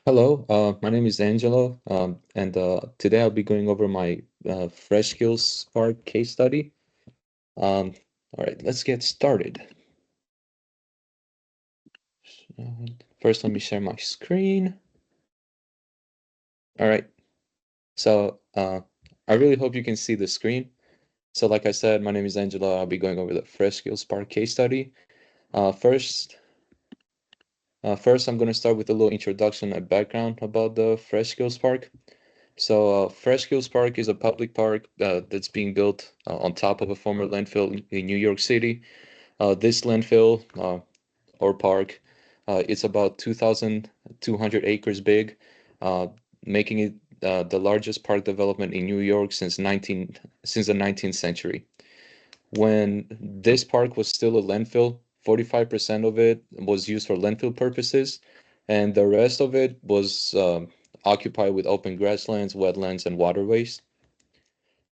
Hello, my name is Angelo, and today I'll be going over my Freshkills Spark case study. Um, all right, let's get started. Uh, First, let me share my screen. All right, so I really hope you can see the screen. So, like I said, my name is Angelo. I'll be going over the Freshkills Spark case study. Uh, first, first, I'm going to start with a little introduction and background about the Freshkills Park. So, Freshkills Park is a public park that's being built on top of a former landfill in New York City. This landfill or park, it's about 2,200 acres big, uh, making it the largest park development in New York since the 19th century. When this park was still a landfill, 45% of it was used for landfill purposes, and the rest of it was occupied with open grasslands, wetlands, and waterways.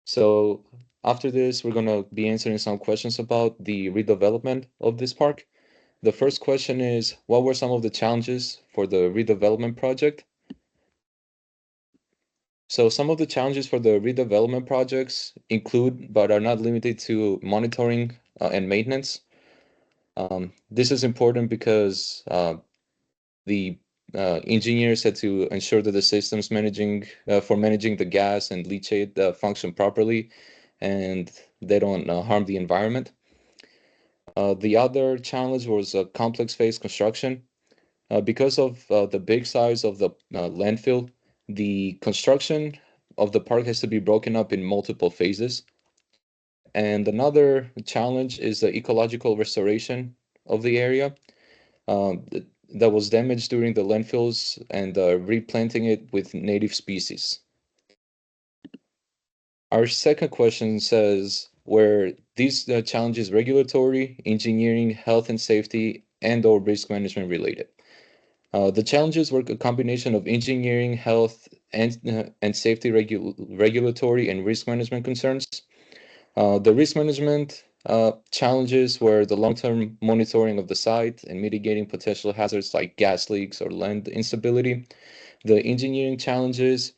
So after this, we're going to be answering some questions about the redevelopment of this park. The first question is, what were some of the challenges for the redevelopment project? So some of the challenges for the redevelopment projects include, but are not limited to, monitoring and maintenance. This is important because the engineers had to ensure that the systems managing the gas and leachate function properly, and they don't harm the environment. The other challenge was complex phase construction. Because of the big size of the landfill, the construction of the park has to be broken up in multiple phases. And another challenge is the ecological restoration of the area that was damaged during the landfills and replanting it with native species. Our second question says, were these challenges regulatory, engineering, health and safety, and/or risk management related? The challenges were a combination of engineering, health, and safety regulatory and risk management concerns. The risk management challenges were the long-term monitoring of the site and mitigating potential hazards like gas leaks or land instability. The engineering challenges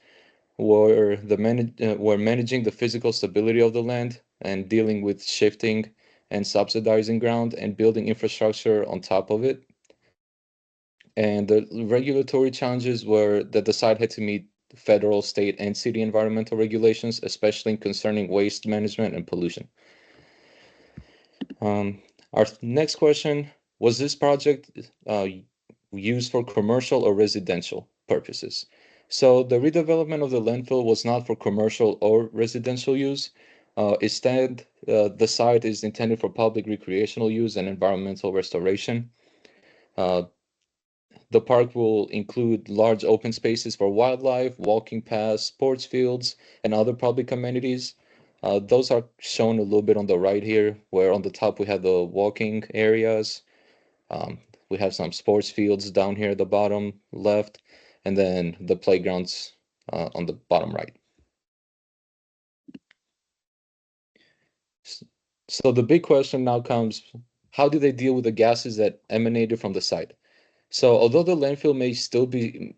were managing the physical stability of the land and dealing with shifting and subsidizing ground and building infrastructure on top of it. And the regulatory challenges were that the site had to meet federal, state, and city environmental regulations, especially concerning waste management and pollution. Our next question, was this project used for commercial or residential purposes? So the redevelopment of the landfill was not for commercial or residential use. Instead, the site is intended for public recreational use and environmental restoration. Uh, the park will include large open spaces for wildlife, walking paths, sports fields, and other public amenities. Those are shown a little bit on the right here, where on the top we have the walking areas. We have some sports fields down here at the bottom left, and then the playgrounds on the bottom right. S- So the big question now comes, how do they deal with the gases that emanated from the site? So although the landfill may still be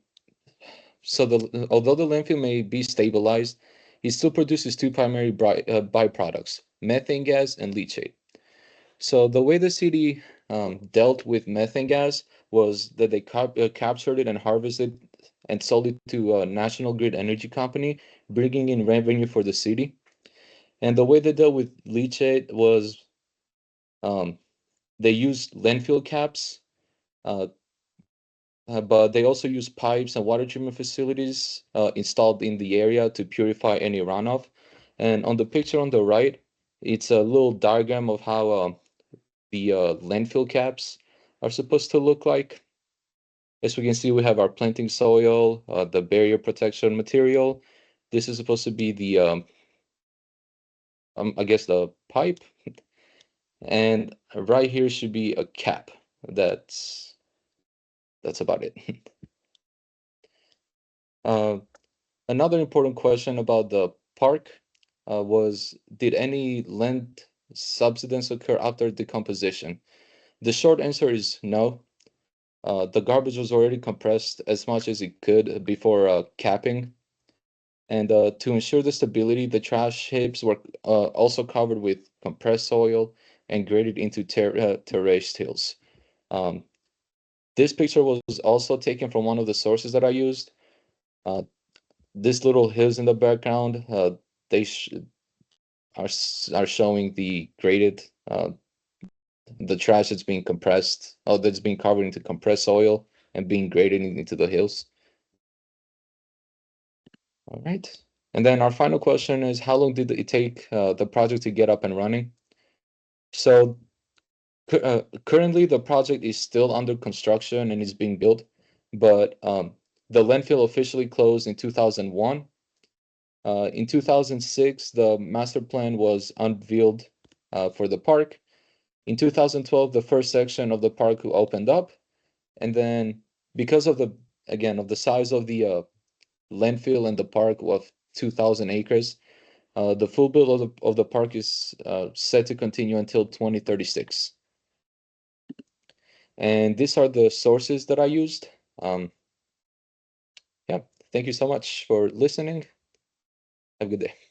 although the landfill may be stabilized, it still produces two primary byproducts, methane gas and leachate. So the way the city dealt with methane gas was that they captured it and harvested and sold it to a National Grid Energy Company, bringing in revenue for the city. And the way they dealt with leachate was um, they used landfill caps, uh, but they also use pipes and water treatment facilities installed in the area to purify any runoff. And on the picture on the right, it's a little diagram of how the landfill caps are supposed to look like. As we can see, we have our planting soil, the barrier protection material. This is supposed to be the, I guess, the pipe. And right here should be a cap. That's about it. Uh, Another important question about the park was, did any land subsidence occur after decomposition? The short answer is no. The garbage was already compressed as much as it could before capping. And to ensure the stability, the trash heaps were also covered with compressed soil and graded into terraced hills. Um, this picture was also taken from one of the sources that I used. Uh, these little hills in the background, they are showing the graded, the trash that's being compressed, that's being covered into compressed soil and being graded into the hills. All right. And then our final question is, how long did it take the project to get up and running? So currently, the project is still under construction and is being built, but the landfill officially closed in 2001. In 2006, the master plan was unveiled for the park. In 2012, the first section of the park opened up, and then because of the again of the size of the landfill and the park of 2,000 acres, the full build of the park is set to continue until 2036. And these are the sources that I used. Um, yeah, thank you so much for listening. Have a good day.